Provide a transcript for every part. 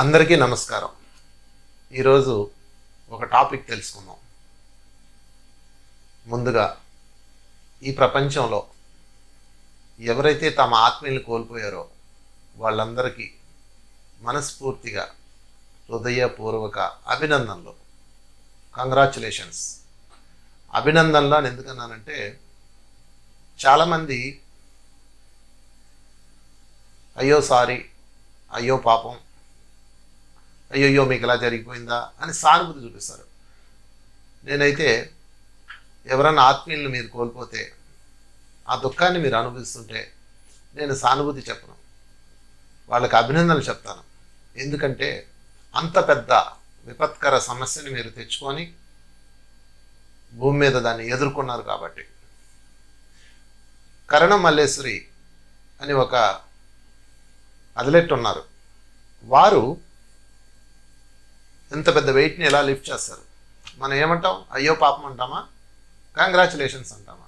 అందరికీ నమస్కారం. ఈరోజు ఒక టాపిక్ తెలుసుకుందాం. ముందుగా ఈ ప్రపంచంలో ఎవరైతే తమ ఆత్మీయులను కోల్పోయారో వాళ్ళందరికీ మనస్ఫూర్తిగా హృదయపూర్వక అభినందనలు. కంగ్రాచులేషన్స్. అభినందనలు అని ఎందుకన్నానంటే చాలామంది అయ్యో సారీ, అయ్యో పాపం, అయ్యో మీకు ఇలా జరిగిపోయిందా అని సానుభూతి చూపిస్తారు. నేనైతే ఎవరన్నా ఆత్మీయులను మీరు కోల్పోతే ఆ దుఃఖాన్ని మీరు అనుభవిస్తుంటే నేను సానుభూతి చెప్పను, వాళ్ళకి అభినందనలు చెప్తాను. ఎందుకంటే అంత పెద్ద విపత్కర సమస్యని మీరు తెచ్చుకొని భూమి మీద దాన్ని ఎదుర్కొన్నారు కాబట్టి. కరణం మల్లేశ్వరి అని ఒక అథ్లెట్ ఉన్నారు. వారు ఎంత పెద్ద వెయిట్ని ఎలా లిఫ్ట్ చేస్తారు? మనం ఏమంటాం? అయ్యో పాపం అంటామా? కంగ్రాచులేషన్స్ అంటామా?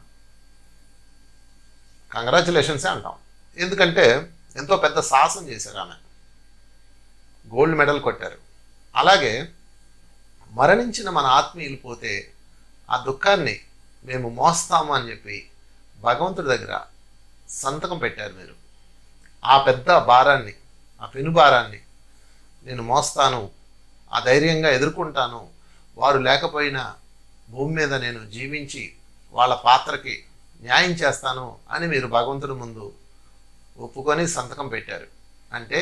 కంగ్రాచులేషన్సే అంటాం. ఎందుకంటే ఎంతో పెద్ద సాహసం చేశారు. ఆమె గోల్డ్ మెడల్ కొట్టారు. అలాగే మరణించిన మన ఆత్మీయులు పోతే ఆ దుఃఖాన్ని మేము మోస్తాము అని చెప్పి భగవంతుడి దగ్గర సంతకం పెట్టారు. మీరు ఆ పెద్ద భారాన్ని, ఆ పెను భారాన్ని నేను మోస్తాను, ఆ ధైర్యంగా ఎదుర్కొంటాను, వారు లేకపోయినా భూమి మీద నేను జీవించి వాళ్ళ పాత్రకి న్యాయం చేస్తాను అని మీరు భగవంతుడి ముందు ఒప్పుకొని సంతకం పెట్టారు. అంటే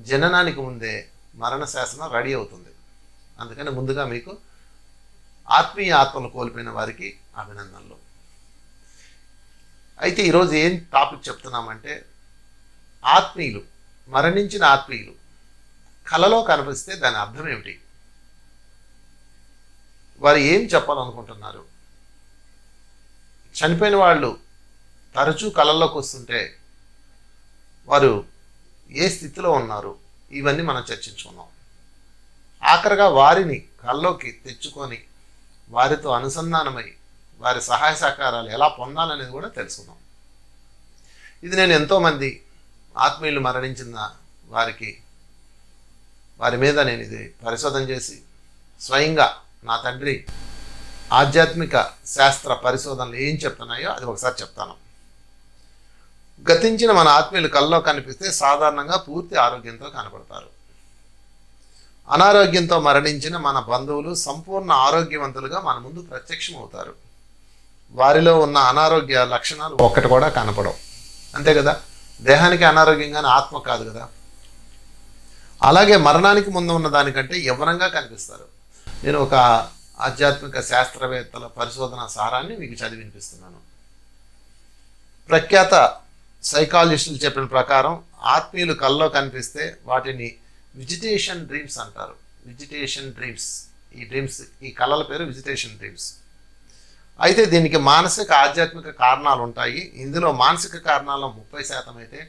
జననానికి ముందే మరణ శాసనం రెడీ అవుతుంది. అందుకని ముందుగా మీకు ఆత్మీయ ఆత్మలు కోల్పోయిన వారికి అభినందనలు. అయితే ఈరోజు ఏం టాపిక్ చెప్తున్నామంటే, ఆత్మీయులు, మరణించిన ఆత్మీయులు కలలో కనిపిస్తే దాని అర్థం ఏమిటి? వారు ఏం చెప్పాలనుకుంటున్నారు? చనిపోయిన వాళ్ళు తరచూ కళల్లోకి వస్తుంటే వారు ఏ స్థితిలో ఉన్నారు? ఇవన్నీ మనం చర్చించుకున్నాం. ఆఖరిగా వారిని కళ్ళలోకి తెచ్చుకొని వారితో అనుసంధానమై వారి సహాయ సహకారాలు ఎలా పొందాలనేది కూడా తెలుసుకున్నాం. ఇది నేను ఎంతోమంది ఆత్మీయులు మరణించిన వారి మీద నేను ఇది పరిశోధన చేసి స్వయంగా నా తండ్రి ఆధ్యాత్మిక శాస్త్ర పరిశోధనలు ఏం చెప్తున్నాయో అది ఒకసారి చెప్తాను. గతించిన మన ఆత్మీయులు కల్లో కనిపిస్తే సాధారణంగా పూర్తి ఆరోగ్యంతో కనపడతారు. అనారోగ్యంతో మరణించిన మన బంధువులు సంపూర్ణ ఆరోగ్యవంతులుగా మన ముందు ప్రత్యక్షం అవుతారు. వారిలో ఉన్న అనారోగ్య లక్షణాలు ఒక్కటి కూడా కనపడవు. అంతే కదా, దేహానికి అనారోగ్యంగానే ఆత్మ కాదు కదా. అలాగే మరణానికి ముందు ఉన్న దానికంటే యవ్వనంగా కనిపిస్తారు. నేను ఒక ఆధ్యాత్మిక శాస్త్రవేత్తల పరిశోధన సారాన్ని మీకు చదివి వినిపిస్తున్నాను. ప్రఖ్యాత సైకాలజిస్టులు చెప్పిన ప్రకారం ఆత్మీయులు కల్లో కనిపిస్తే వాటిని విజిటేషన్ డ్రీమ్స్ అంటారు. విజిటేషన్ డ్రీమ్స్, ఈ కళల పేరు విజిటేషన్ డ్రీమ్స్. అయితే దీనికి మానసిక ఆధ్యాత్మిక కారణాలు ఉంటాయి. ఇందులో మానసిక కారణాలు 30% అయితే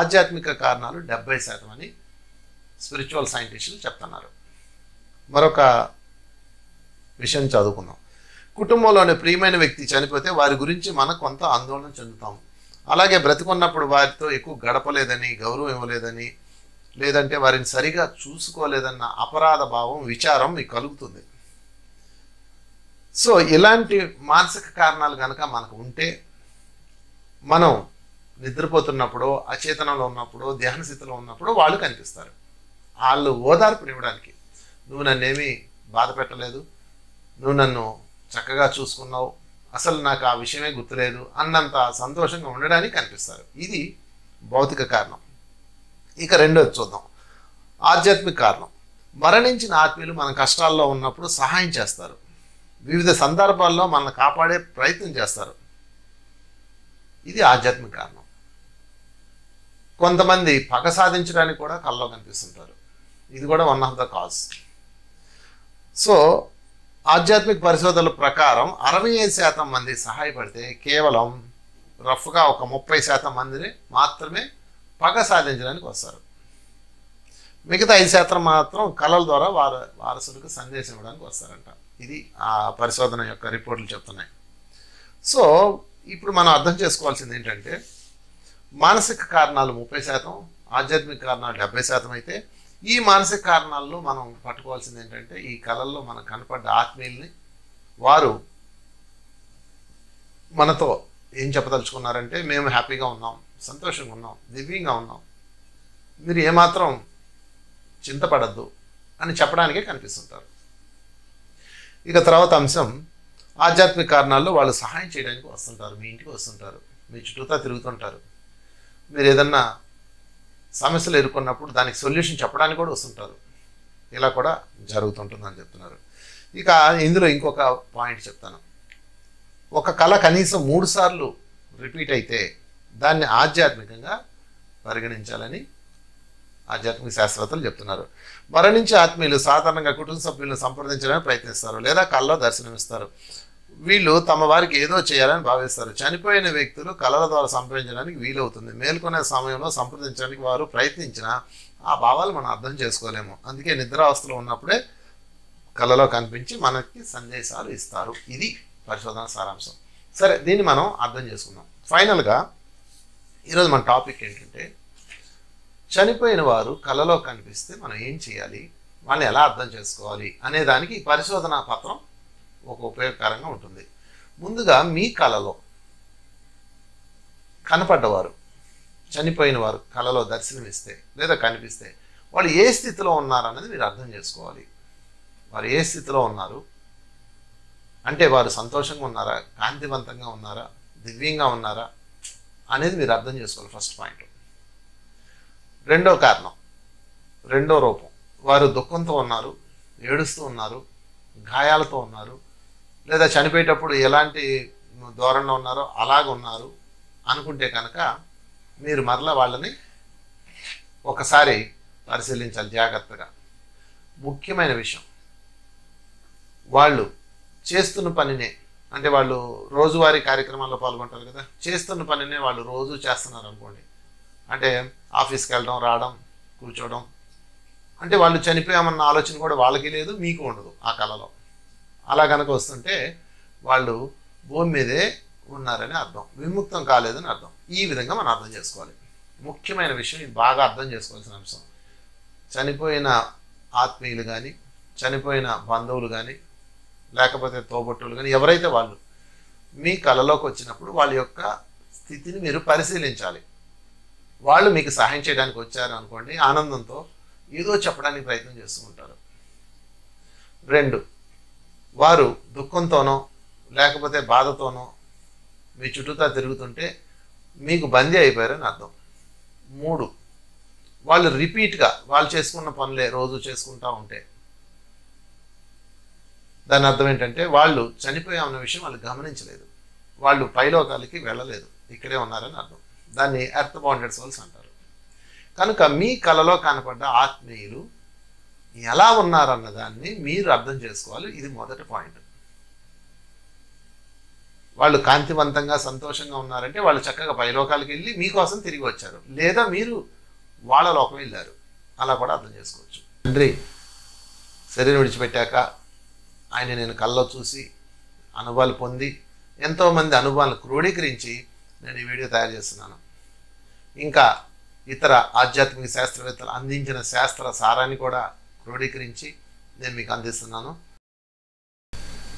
ఆధ్యాత్మిక కారణాలు 70% అని స్పిరిచువల్ సైంటిస్టులు చెప్తున్నారు. మరొక విషయం చదువుకుందాం. కుటుంబంలోని ప్రియమైన వ్యక్తి చనిపోతే వారి గురించి మనం కొంత ఆందోళన చెందుతాం. అలాగే బ్రతికున్నప్పుడు వారితో ఎక్కువ గడపలేదని, గౌరవం ఇవ్వలేదని, లేదంటే వారిని సరిగా చూసుకోలేదన్న అపరాధ భావం, విచారం మీకు కలుగుతుంది. సో ఇలాంటి మానసిక కారణాలు కనుక మనకు ఉంటే మనం నిద్రపోతున్నప్పుడు, అచేతనంలో ఉన్నప్పుడు, ధ్యాన స్థితిలో ఉన్నప్పుడు వాళ్ళు కనిపిస్తారు. వాళ్ళు ఓదార్పునివ్వడానికి, నువ్వు నన్నేమీ బాధ పెట్టలేదు, నువ్వు నన్ను చక్కగా చూసుకున్నావు, అసలు నాకు ఆ విషయమే గుర్తులేదు అన్నంత సంతోషంగా ఉండడానికి కనిపిస్తారు. ఇది భౌతిక కారణం. ఇక రెండోది చూద్దాం, ఆధ్యాత్మిక కారణం. మరణించిన ఆత్మీయులు మన కష్టాల్లో ఉన్నప్పుడు సహాయం చేస్తారు. వివిధ సందర్భాల్లో మనల్ని కాపాడే ప్రయత్నం చేస్తారు. ఇది ఆధ్యాత్మిక కారణం. కొంతమంది పగ సాధించడానికి కూడా కల్లో కనిపిస్తుంటారు. ఇది కూడా one of the cause. So ఆధ్యాత్మిక పరిశోధనల ప్రకారం 65% మంది సహాయపడితే కేవలం రఫ్గా ఒక 30% మందిని మాత్రమే పగ సాధించడానికి వస్తారు. మిగతా 5% మాత్రం కళల ద్వారా వారసులకు సందేశం ఇవ్వడానికి వస్తారంట. ఇది ఆ పరిశోధన యొక్క రిపోర్ట్లు చెప్తున్నాయి. సో ఇప్పుడు మనం అర్థం చేసుకోవాల్సింది ఏంటంటే, మానసిక కారణాలు 30%, ఆధ్యాత్మిక కారణాలు 70% అయితే ఈ మానసిక కారణాల్లో మనం పట్టుకోవాల్సింది ఏంటంటే, ఈ కళల్లో మనకు కనపడ్డ ఆత్మీయుల్ని వారు మనతో ఏం చెప్పదలుచుకున్నారంటే, మేము హ్యాపీగా ఉన్నాం, సంతోషంగా ఉన్నాం, దివ్యంగా ఉన్నాం, మీరు ఏమాత్రం చింతపడద్దు అని చెప్పడానికే కనిపిస్తుంటారు. ఇక తర్వాత అంశం, ఆధ్యాత్మిక కారణాల్లో వాళ్ళు సహాయం చేయడానికి వస్తుంటారు, మీ ఇంటికి వస్తుంటారు, మీ చుట్టూతా తిరుగుతుంటారు. మీరు ఏదన్నా సమస్యలు ఎదుర్కొన్నప్పుడు దానికి సొల్యూషన్ చెప్పడానికి కూడా వస్తుంటారు. ఇలా కూడా జరుగుతుంటుందని చెప్తున్నారు. ఇక ఇందులో ఇంకొక పాయింట్ చెప్తాను. ఒక కళ కనీసం 3 సార్లు రిపీట్ అయితే దాన్ని ఆధ్యాత్మికంగా పరిగణించాలని ఆధ్యాత్మిక శాస్త్రవేత్తలు చెప్తున్నారు. మరణించే ఆత్మీయులు సాధారణంగా కుటుంబ సభ్యులను సంప్రదించడానికి ప్రయత్నిస్తారు లేదా కళలో దర్శనమిస్తారు. వీళ్ళు తమ వారికి ఏదో చేయాలని భావిస్తారు. చనిపోయిన వ్యక్తులు కళల ద్వారా సంప్రదించడానికి వీలవుతుంది. మేల్కొనే సమయంలో సంప్రదించడానికి వారు ప్రయత్నించినా ఆ భావాలు మనం అర్థం చేసుకోలేము. అందుకే నిద్రావస్థలో ఉన్నప్పుడే కళలో కనిపించి మనకి సందేశాలు ఇస్తారు. ఇది పరిశోధన సారాంశం. సరే, దీన్ని మనం అర్థం చేసుకుందాం. ఫైనల్గా ఈరోజు మన టాపిక్ ఏంటంటే, చనిపోయిన వారు కళలో కనిపిస్తే మనం ఏం చేయాలి, వాళ్ళని ఎలా అర్థం చేసుకోవాలి అనే దానికి ఈ పరిశోధనా పత్రం ఒక ఉపయోగకరంగా ఉంటుంది. ముందుగా మీ కళలో కనపడ్డవారు, చనిపోయిన వారు కళలో దర్శనమిస్తే లేదా కనిపిస్తే వాళ్ళు ఏ స్థితిలో ఉన్నారన్నది మీరు అర్థం చేసుకోవాలి. వారు ఏ స్థితిలో ఉన్నారు అంటే, వారు సంతోషంగా ఉన్నారా, కాంతివంతంగా ఉన్నారా, దివ్యంగా ఉన్నారా అనేది మీరు అర్థం చేసుకోవాలి. First point. రెండో కారణం, రెండో రూపం, వారు దుఃఖంతో ఉన్నారు, ఏడుస్తూ ఉన్నారు, గాయాలతో ఉన్నారు, లేదా చనిపోయేటప్పుడు ఎలాంటి ధోరణిలో ఉన్నారో అలాగ ఉన్నారు అనుకుంటే కనుక మీరు మరలా వాళ్ళని ఒకసారి పరిశీలించాలి జాగ్రత్తగా. ముఖ్యమైన విషయం, వాళ్ళు చేస్తున్న పనినే, అంటే వాళ్ళు రోజువారీ కార్యక్రమాల్లో పాల్గొంటారు కదా, చేస్తున్న పనినే వాళ్ళు రోజు చేస్తున్నారు అనుకోండి. అంటే ఆఫీస్కి వెళ్ళడం, రావడం, కూర్చోవడం, అంటే వాళ్ళు చనిపోయామన్న ఆలోచన కూడా వాళ్ళకి లేదు, మీకు ఉండదు ఆ కళలో. అలా కనుక వస్తుంటే వాళ్ళు భూమి మీదే ఉన్నారని అర్థం, విముక్తం కాలేదని అర్థం. ఈ విధంగా మనం అర్థం చేసుకోవాలి. ముఖ్యమైన విషయం, ఇది బాగా అర్థం చేసుకోవాల్సిన అంశం. చనిపోయిన ఆత్మీయులు కానీ, చనిపోయిన బంధువులు కానీ, లేకపోతే తోబుట్టువులు కానీ, ఎవరైతే వాళ్ళు మీ కళలోకి వచ్చినప్పుడు వాళ్ళ యొక్క స్థితిని మీరు పరిశీలించాలి. వాళ్ళు మీకు సహాయం చేయడానికి వచ్చారు అనుకోండి, ఆనందంతో ఏదో చెప్పడానికి ప్రయత్నం చేస్తూ ఉంటారు. 2, వారు దుఃఖంతోనో లేకపోతే బాధతోనో మీ చుట్టూతా తిరుగుతుంటే మీకు బందీ అయిపోయారని అర్థం. 3, వాళ్ళు రిపీట్గా వాళ్ళు చేసుకున్న పనులే రోజు చేసుకుంటూ ఉంటే దాని అర్థం ఏంటంటే, వాళ్ళు చనిపోయామన్న విషయం వాళ్ళు గమనించలేదు, వాళ్ళు పైలోకాలకి వెళ్ళలేదు, ఇక్కడే ఉన్నారని అర్థం. దాన్ని ఎర్త్ బౌండెడ్ సోల్స్ అంటారు. కనుక మీ కళలో కనపడ్డ ఆత్మీయులు ఎలా ఉన్నారన్న దాన్ని మీరు అర్థం చేసుకోవాలి. ఇది మొదటి పాయింట్. వాళ్ళు కాంతివంతంగా సంతోషంగా ఉన్నారంటే వాళ్ళు చక్కగా పైలోకాలకు వెళ్ళి మీకోసం తిరిగి వచ్చారు, లేదా మీరు వాళ్ళ లోకం వెళ్ళారు. అలా కూడా అర్థం చేసుకోవచ్చు. తండ్రి శరీరం విడిచిపెట్టాక ఆయన నేను కళ్ళలో చూసి అనుభవాలు పొంది ఎంతోమంది అనుభవాలను క్రోడీకరించి నేను ఈ వీడియో తయారు చేస్తున్నాను. ఇంకా ఇతర ఆధ్యాత్మిక శాస్త్రవేత్తలు అందించిన శాస్త్ర సారాన్ని కూడా క్రోడీకరించి నేను మీకు అందిస్తున్నాను.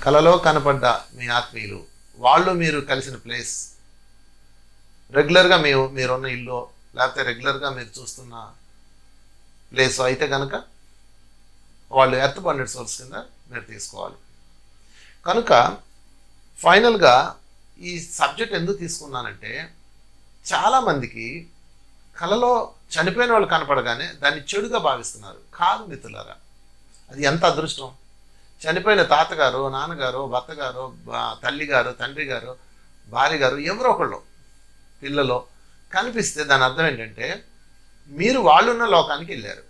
కళలో కనపడ్డ మీ ఆత్మీయులు, వాళ్ళు మీరు కలిసిన ప్లేస్, రెగ్యులర్గా మీరున్న ఇల్లు, లేకపోతే రెగ్యులర్గా మీరు చూస్తున్న ప్లేస్ అయితే కనుక వాళ్ళు ఎర్త్ బౌండెడ్ సోల్స్ కింద మీరు తీసుకోవాలి. కనుక ఫైనల్గా ఈ సబ్జెక్ట్ ఎందుకు తీసుకున్నానంటే, చాలామందికి కళలో చనిపోయిన వాళ్ళు కనపడగానే దాన్ని చెడుగా భావిస్తున్నారు. కాదు మిత్రులారా, అది ఎంత అదృష్టం. చనిపోయిన తాతగారు, నాన్నగారు, భర్తగారు, తల్లిగారు, తండ్రి గారు, భార్య గారు, ఎవరో ఒకళ్ళు పిల్లలో కనిపిస్తే దాని అర్థం ఏంటంటే, మీరు వాళ్ళున్న లోకానికి వెళ్ళారు.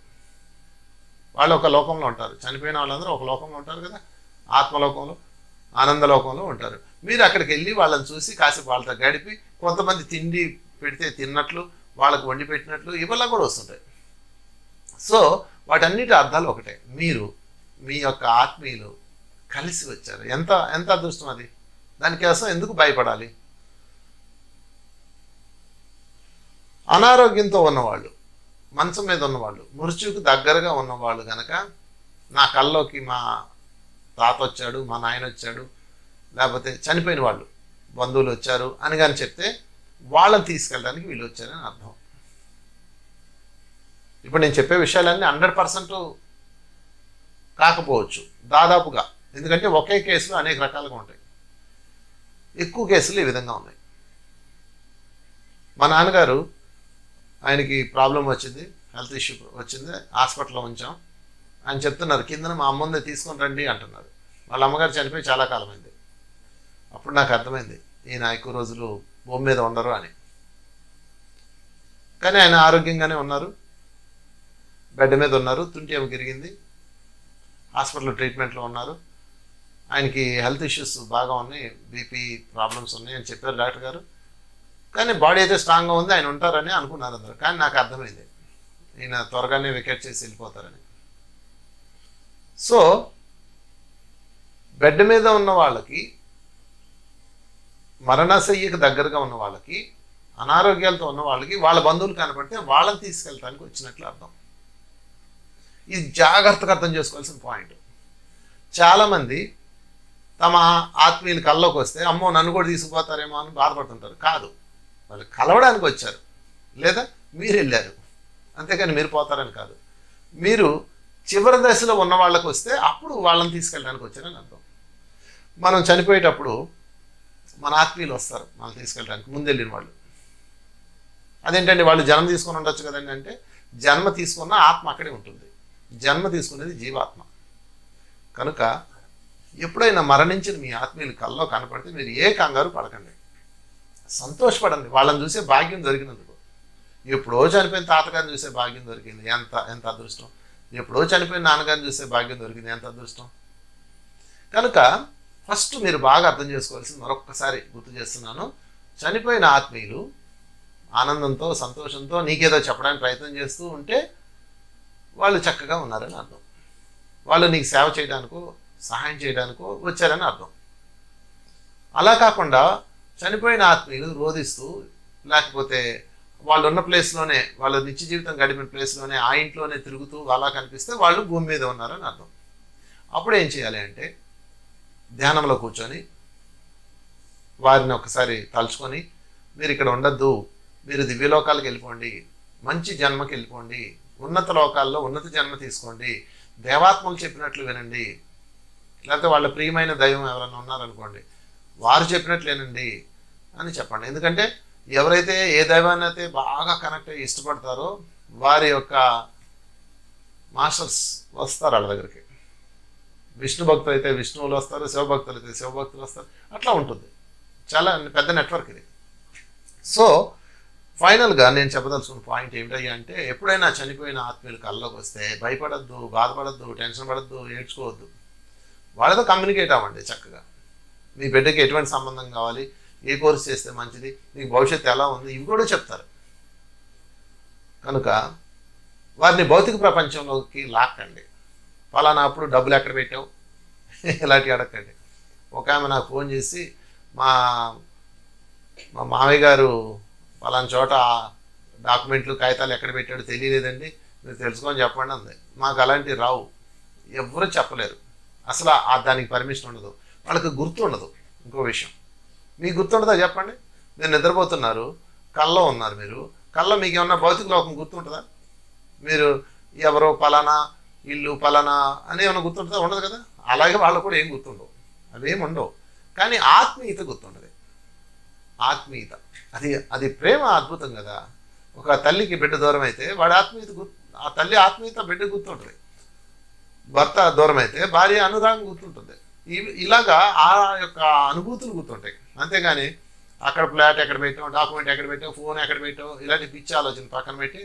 వాళ్ళు ఒక లోకంలో ఉంటారు, చనిపోయిన వాళ్ళందరూ ఒక లోకంలో ఉంటారు కదా, ఆత్మలోకంలో, ఆనందలోకంలో ఉంటారు. మీరు అక్కడికి వెళ్ళి వాళ్ళని చూసి కాసేపు వాళ్ళతో గడిపి, కొంతమంది తిండి పెడితే తిన్నట్లు, వాళ్ళకు వండి పెట్టినట్లు ఇవల్ల కూడా వస్తుంటాయి. సో వాటన్నిటి అర్థాలు ఒకటే. మీరు మీ యొక్క ఆత్మీయులు కలిసి వచ్చారు. ఎంత ఎంత అదృష్టం అది. దానికోసం ఎందుకు భయపడాలి? అనారోగ్యంతో ఉన్నవాళ్ళు మంచం మీద ఉన్నవాళ్ళు, మృత్యువుకు దగ్గరగా ఉన్నవాళ్ళు కనుక నా కల్లోకి మా తాత వచ్చాడు, మా నాయన వచ్చాడు, లేకపోతే చనిపోయిన వాళ్ళు బంధువులు వచ్చారు అని కానీ చెప్తే వాళ్ళని తీసుకెళ్ళడానికి వీళ్ళు వచ్చారని అర్థం. ఇప్పుడు నేను చెప్పే విషయాలన్నీ 100% కాకపోవచ్చు, దాదాపుగా. ఎందుకంటే ఒకే కేసులో అనేక రకాలుగా ఉంటాయి. ఎక్కువ కేసులు ఈ విధంగా ఉన్నాయి. మా నాన్నగారు, ఆయనకి ప్రాబ్లం వచ్చింది, హెల్త్ ఇష్యూ వచ్చింది, హాస్పిటల్లో ఉంచాం. ఆయన చెప్తున్నారు, కిందన మా అమ్మందే తీసుకొని రండి అంటున్నారు. వాళ్ళ అమ్మగారు చనిపోయి చాలా కాలమైంది. అప్పుడు నాకు అర్థమైంది, ఈయన ఎక్కువ రోజులు భూమి మీద ఉండరు అని. కానీ ఆయన ఆరోగ్యంగానే ఉన్నారు, బెడ్ మీద ఉన్నారు, తుంటి ఏమి తిరిగింది, హాస్పిటల్లో ట్రీట్మెంట్లో ఉన్నారు. ఆయనకి హెల్త్ ఇష్యూస్ బాగా ఉన్నాయి, బీపీ ప్రాబ్లమ్స్ ఉన్నాయి అని చెప్పారు డాక్టర్ గారు. కానీ బాడీ అయితే స్ట్రాంగ్గా ఉంది, ఆయన ఉంటారని అనుకున్నారు అందరూ. కానీ నాకు అర్థమైంది, ఈయన త్వరగానే వికెట్ చేసి వెళ్ళిపోతారని. సో బెడ్ మీద ఉన్న వాళ్ళకి, మరణశయ్యకు దగ్గరగా ఉన్న వాళ్ళకి, అనారోగ్యాలతో ఉన్న వాళ్ళకి వాళ్ళ బంధువులు కనపడితే వాళ్ళని తీసుకెళ్ళడానికి వచ్చినట్లు అర్థం. ఇది జాగ్రత్తగా అర్థం చేసుకోవాల్సిన పాయింట్. చాలామంది తమ ఆత్మీయులు కల్లోకి వస్తే అమ్మో నన్ను కూడా తీసుకుపోతారేమో అని బాధపడుతుంటారు. కాదు, వాళ్ళు కలవడానికి వచ్చారు, లేదా మీరు వెళ్ళారు, అంతేకాని మీరు పోతారని కాదు. మీరు చివరి దశలో ఉన్న వాళ్ళకి వస్తే అప్పుడు వాళ్ళని తీసుకెళ్ళడానికి వచ్చారని అర్థం. మనం చనిపోయేటప్పుడు మన ఆత్మీయులు వస్తారు మనం తీసుకెళ్ళడానికి, ముందెళ్ళిన వాళ్ళు. అదేంటండి, వాళ్ళు జన్మ తీసుకొని ఉండొచ్చు కదండి అంటే, జన్మ తీసుకున్న ఆత్మ అక్కడే ఉంటుంది. జన్మ తీసుకునేది జీవాత్మ. కనుక ఎప్పుడైనా మరణించిన మీ ఆత్మీయులు కల్లో కనపడితే మీరు ఏ కంగారు పడకండి, సంతోషపడండి. వాళ్ళని చూసే భాగ్యం దొరికినందుకు. ఎప్పుడో చనిపోయిన తాతగారిని చూసే భాగ్యం దొరికింది, ఎంత ఎంత అదృష్టం. ఎప్పుడో చనిపోయిన నాన్నగారిని చూసే భాగ్యం దొరికింది, ఎంత అదృష్టం. కనుక ఫస్ట్ మీరు బాగా అర్థం చేసుకోవాల్సింది, మరొక్కసారి గుర్తు చేస్తున్నాను, చనిపోయిన ఆత్మీయులు ఆనందంతో సంతోషంతో నీకేదో చెప్పడానికి ప్రయత్నం చేస్తూ ఉంటే వాళ్ళు చక్కగా ఉన్నారని అర్థం. వాళ్ళు నీకు సేవ చేయడానికో సహాయం చేయడానికో వచ్చారని అర్థం. అలా కాకుండా చనిపోయిన ఆత్మీయులు రోధిస్తూ, లేకపోతే వాళ్ళు ఉన్న ప్లేస్లోనే, వాళ్ళ నిత్య జీవితం గడిపిన ప్లేస్లోనే, ఆ ఇంట్లోనే తిరుగుతూ అలా కనిపిస్తే వాళ్ళు భూమి మీద ఉన్నారని అర్థం. అప్పుడు ఏం చేయాలి అంటే, ధ్యానంలో కూర్చొని వారిని ఒకసారి తలుచుకొని, మీరు ఇక్కడ ఉండద్దు, మీరు దివ్యలోకాలకు వెళ్ళిపోండి, మంచి జన్మకి వెళ్ళిపోండి, ఉన్నత లోకాల్లో ఉన్నత జన్మ తీసుకోండి, దేవాత్మలు చెప్పినట్లు వినండి, లేకపోతే వాళ్ళ ప్రియమైన దైవం ఎవరైనా ఉన్నారనుకోండి, వారు చెప్పినట్లు వినండి అని చెప్పండి. ఎందుకంటే ఎవరైతే ఏ దైవాన్ని అయితే బాగా కనెక్ట్ అయ్యి ఇష్టపడతారో వారి యొక్క మాస్టర్స్ వస్తారు వాళ్ళ దగ్గరికి. విష్ణు భక్తులు అయితే విష్ణువులు వస్తారు, శివభక్తులు అయితే శివభక్తులు వస్తారు. అట్లా ఉంటుంది, చాలా పెద్ద నెట్వర్క్ ఇది. సో ఫైనల్గా నేను చెప్పదలుచుకున్న పాయింట్ ఏమిటయ్యా అంటే, ఎప్పుడైనా చనిపోయిన ఆత్మీయులు కల్లోకి వస్తే భయపడద్దు, బాధపడద్దు, టెన్షన్ పడద్దు, ఏడ్చుకోవద్దు. వాళ్ళతో కమ్యూనికేట్ అవ్వండి చక్కగా. మీ బిడ్డకి ఎటువంటి సంబంధం కావాలి, ఏ కోర్స్ చేస్తే మంచిది, మీకు భవిష్యత్తు ఎలా ఉంది, ఇవి కూడా చెప్తారు. కనుక వారిని భౌతిక ప్రపంచంలోకి లాక్కండి. ఫలానా అప్పుడు డబ్బులు ఎక్కడ పెట్టావు ఇలాంటివి అడగండి. ఒక ఆమె నాకు ఫోన్ చేసి, మా మామయ్య గారు ఫలానా చోట డాక్యుమెంట్లు కాగితాలు ఎక్కడ పెట్టాడో తెలియలేదండి, మీరు తెలుసుకొని చెప్పండి అంది. మాకు అలాంటివి రావు, ఎవరు చెప్పలేరు, అసలు దానికి పర్మిషన్ ఉండదు, వాళ్ళకి గుర్తు ఉండదు. ఇంకో విషయం, మీకు గుర్తుంటుందా చెప్పండి? మీరు నిద్రపోతున్నారు, కల్లో ఉన్నారు, మీరు కల్లో మీకు ఏమన్నా భౌతిక లోకం గుర్తుంటుందా? మీరు ఎవరో పలానా ఇల్లు పలానా అని ఏమైనా గుర్తుంటుందా? ఉండదు కదా. అలాగే వాళ్ళకు కూడా ఏం గుర్తుండవు, అవేమి ఉండవు. కానీ ఆత్మీయత గుర్తుండదు. ఆత్మీయత అది ప్రేమ అద్భుతం కదా. ఒక తల్లికి బిడ్డ దూరం అయితే వాడి ఆత్మీయత ఆ తల్లి ఆత్మీయత బిడ్డ గుర్తుంటుంది. భర్త దూరం అయితే భార్య అనురాగం గుర్తుంటుంది. ఇలాగా ఆ యొక్క అనుభూతులు గుర్తుంటాయి. అంతేగాని అక్కడ ఫ్లాట్ ఎక్కడ పెట్టాం, డాక్యుమెంట్ ఎక్కడ పెట్టాం, ఫోన్ ఎక్కడ పెట్టాం, ఇలాంటి పిచ్చి ఆలోచన పక్కన పెట్టి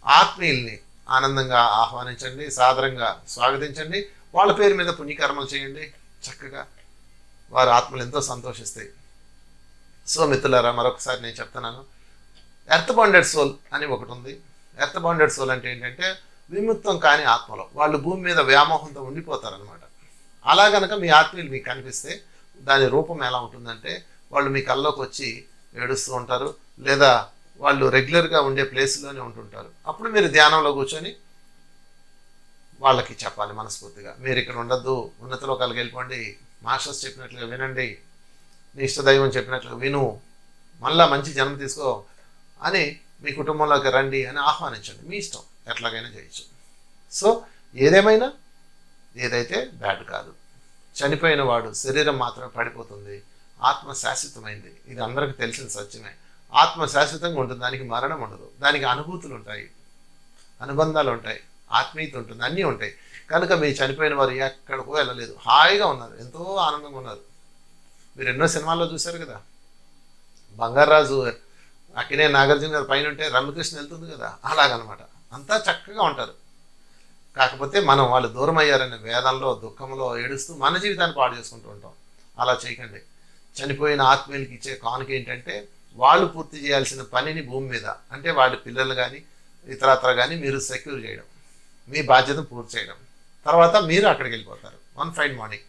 ఆత్మీయుల్ని ఆనందంగా ఆహ్వానించండి, సాదరంగా స్వాగతించండి, వాళ్ళ పేరు మీద పుణ్యకర్మలు చేయండి. చక్కగా వారి ఆత్మలు ఎంతో సంతోషిస్తాయి. సో మిత్రులారా, మరొకసారి నేను చెప్తున్నాను, ఎర్త్ బాండెడ్ సోల్ అని ఒకటి ఉంది. ఎర్త్ బాండెడ్ సోల్ అంటే ఏంటంటే విముక్తం కాని ఆత్మలో వాళ్ళు భూమి మీద వ్యామోహంతో ఉండిపోతారనమాట. అలా కనుక మీ ఆత్మీయులు మీకు కనిపిస్తే దాని రూపం ఎలా ఉంటుందంటే, వాళ్ళు మీ కల్లోకి వచ్చి ఏడుస్తూ ఉంటారు, లేదా వాళ్ళు రెగ్యులర్గా ఉండే ప్లేస్లోనే ఉంటుంటారు. అప్పుడు మీరు ధ్యానంలో కూర్చొని వాళ్ళకి చెప్పాలి మనస్ఫూర్తిగా, మీరు ఇక్కడ ఉండొద్దు, ఉన్నత లోకాలకు వెళ్ళిపోండి, మాస్టర్స్ చెప్పినట్లుగా వినండి, నీ ఇష్టదైవం చెప్పినట్లుగా విను, మళ్ళా మంచి జన్మ తీసుకో అని మీ కుటుంబంలోకి రండి అని ఆహ్వానించండి. మీ ఇష్టం, ఎట్లాగైనా చేయొచ్చు. సో ఏదేమైనా ఏదైతే బ్యాడ్ కాదు. చనిపోయిన వాడు శరీరం మాత్రమే పడిపోతుంది, ఆత్మ శాశ్వతమైంది. ఇది అందరికీ తెలిసిన సత్యమే. ఆత్మ శాశ్వతంగా ఉంటుంది, దానికి మరణం ఉండదు, దానికి అనుభూతులు ఉంటాయి, అనుబంధాలు ఉంటాయి, ఆత్మీయత ఉంటుంది, అన్నీ ఉంటాయి. కనుక మీ చనిపోయిన వారు ఎక్కడికో వెళ్ళలేదు, హాయిగా ఉన్నారు, ఎంతో ఆనందంగా ఉన్నారు. మీరు ఎన్నో సినిమాల్లో చూశారు కదా, బంగారాజు అక్కినే నాగార్జున గారు పైన ఉంటే రమ్యకృష్ణ వెళ్తుంది కదా, అలాగనమాట. అంతా చక్కగా ఉంటారు. కాకపోతే మనం వాళ్ళు దూరం అయ్యారనే వేదంలో దుఃఖంలో ఏడుస్తూ మన జీవితాన్ని పాడు చేసుకుంటూ ఉంటాం. అలా చేయకండి. చనిపోయిన ఆత్మీయులకి ఇచ్చే కానుక ఏంటంటే వాళ్ళు పూర్తి చేయాల్సిన పనిని భూమి మీద, అంటే వాళ్ళ పిల్లలు కానీ ఇతరత్ర కానీ మీరు సెక్యూర్ చేయడం, మీ బాధ్యతను పూర్తి చేయడం. తర్వాత మీరు అక్కడికి వెళ్ళిపోతారు వన్ ఫైన్ మార్నింగ్.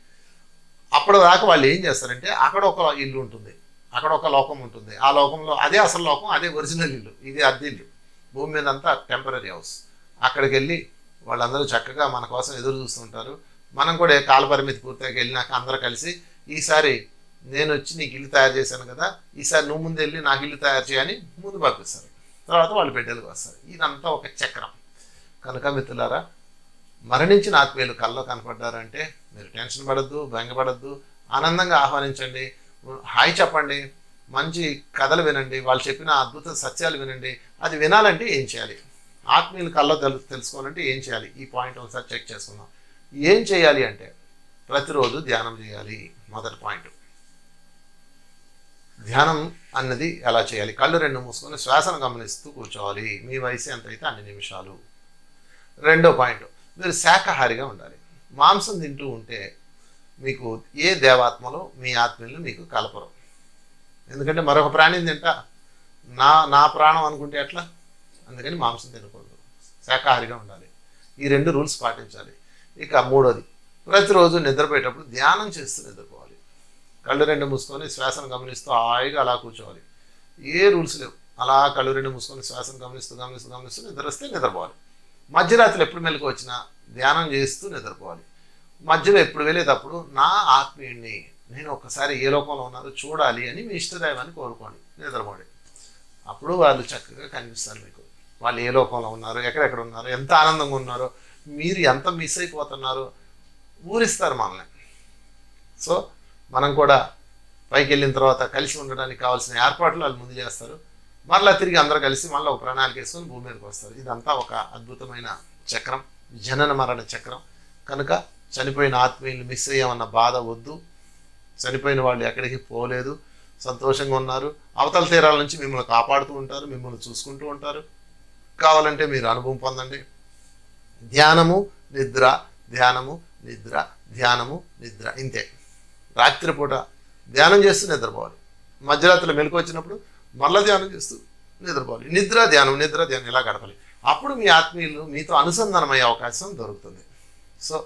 అప్పటి దాకా వాళ్ళు ఏం చేస్తారంటే అక్కడ ఒక ఇల్లు ఉంటుంది, అక్కడ ఒక లోకం ఉంటుంది, ఆ లోకంలో అదే అసలు లోకం, అదే ఒరిజినల్ ఇల్లు, ఇది అద్దె ఇల్లు. భూమి మీద అంతా టెంపరీ హౌస్. అక్కడికి వెళ్ళి వాళ్ళందరూ చక్కగా మన కోసం ఎదురు చూస్తుంటారు. మనం కూడా కాల పరిమితి పూర్తిగా వెళ్ళినాక అందరూ కలిసి, ఈసారి నేను వచ్చి నీకు ఇల్లు తయారు చేశాను కదా, ఈసారి నువ్వు ముందు వెళ్ళి నాకు ఇల్లు తయారు చేయని ముందు పంపిస్తారు. తర్వాత వాళ్ళు బిడ్డలకు వస్తారు. ఇదంతా ఒక చక్రం. కనుక మిత్రులారా, మరణించిన ఆత్మీయులు కల్లో కనపడ్డారంటే మీరు టెన్షన్ పడద్దు, బెంగపడద్దు, ఆనందంగా ఆహ్వానించండి, హాయ్ చెప్పండి, మంచి కథలు వినండి, వాళ్ళు చెప్పిన అద్భుత సత్యాలు వినండి. అది వినాలంటే ఏం చేయాలి, ఆత్మీయులు కల్లో తెలుసుకోవాలంటే ఏం చేయాలి, ఈ పాయింట్ ఒకసారి చెక్ చేసుకుందాం. ఏం చేయాలి అంటే ప్రతిరోజు ధ్యానం చేయాలి. మొదటి పాయింట్, ధ్యానం అన్నది ఎలా చేయాలి? కళ్ళు రెండు మూసుకొని శ్వాసను గమనిస్తూ కూర్చోవాలి. మీ వయసు ఎంత అయితే అన్ని నిమిషాలు. రెండో పాయింట్, మీరు శాకాహారిగా ఉండాలి. మాంసం తింటూ ఉంటే మీకు ఏ దేవాత్మలో మీ ఆత్మీయులు మీకు కలపరు. ఎందుకంటే మరొక ప్రాణిని తింటా నా ప్రాణం అనుకుంటే ఎట్లా? అందుకని మాంసం తినకూడదు, శాకాహారిగా ఉండాలి. ఈ రెండు రూల్స్ పాటించాలి. ఇక మూడోది, ప్రతిరోజు నిద్రపోయేటప్పుడు ధ్యానం చేస్తూ నిద్రపోవాలి. కళ్ళు రెండు మూసుకొని శ్వాసను గమనిస్తూ హాయిగా అలా కూర్చోవాలి. ఏ రూల్స్ లేవు, అలా కళ్ళు రెండు మూసుకొని శ్వాసను గమనిస్తూ గమనిస్తూ గమనిస్తూ నిద్ర వస్తే నిద్రపోవాలి. మధ్యరాత్రులు ఎప్పుడు మెలకు వచ్చినా ధ్యానం చేస్తూ నిద్రపోవాలి. మధ్యలో ఎప్పుడు వెళ్ళేటప్పుడు నా ఆత్మీయుడిని నేను ఒక్కసారి ఏ లోకంలో ఉన్నారో చూడాలి అని మీ ఇష్టదైవాన్ని కోరుకోండి, నిద్రపోండి. అప్పుడు వాళ్ళు చక్కగా కనిపిస్తారు మీకు, వాళ్ళు ఏ లోకంలో ఉన్నారు, ఎక్కడెక్కడ ఉన్నారు, ఎంత ఆనందంగా ఉన్నారో, మీరు ఎంత మిస్ అయిపోతున్నారో ఊరిస్తారు మనల్ని. సో మనం కూడా పైకి వెళ్ళిన తర్వాత కలిసి ఉండడానికి కావాల్సిన ఏర్పాట్లు వాళ్ళు ముందు చేస్తారు. మరలా తిరిగి అందరూ కలిసి మళ్ళీ ఒక ప్రణాళిక వేసుకొని భూమి మీదకి వస్తారు. ఇదంతా ఒక అద్భుతమైన చక్రం, జనన మరణ చక్రం. కనుక చనిపోయిన ఆత్మీయులు మిస్ అయ్యామన్న బాధ వద్దు. చనిపోయిన వాళ్ళు ఎక్కడికి పోలేదు, సంతోషంగా ఉన్నారు. అవతల తీరాల నుంచి మిమ్మల్ని కాపాడుతూ ఉంటారు, మిమ్మల్ని చూసుకుంటూ ఉంటారు. కావాలంటే మీరు అనుభవం పొందండి. ధ్యానము నిద్ర, ధ్యానము నిద్ర, ధ్యానము నిద్ర, ఇంతే. రాత్రిపూట ధ్యానం చేస్తూ నిద్రపోవాలి. మధ్యరాత్రిలో మెలకు వచ్చినప్పుడు మళ్ళీ ధ్యానం చేస్తూ నిద్రపోవాలి. నిద్ర ధ్యానం, నిద్ర ధ్యానం ఇలా గడపాలి. అప్పుడు మీ ఆత్మీయులు మీతో అనుసంధానమయ్యే అవకాశం దొరుకుతుంది. సో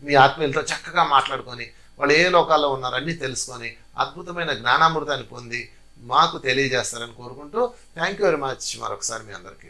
మీ ఆత్మీయులతో చక్కగా మాట్లాడుకొని వాళ్ళు ఏ లోకాల్లో ఉన్నారో అన్నీ తెలుసుకొని అద్భుతమైన జ్ఞానామృతాన్ని పొంది మాకు తెలియజేస్తారని కోరుకుంటూ థ్యాంక్ యూ వెరీ మచ్ మరొకసారి మీ అందరికీ.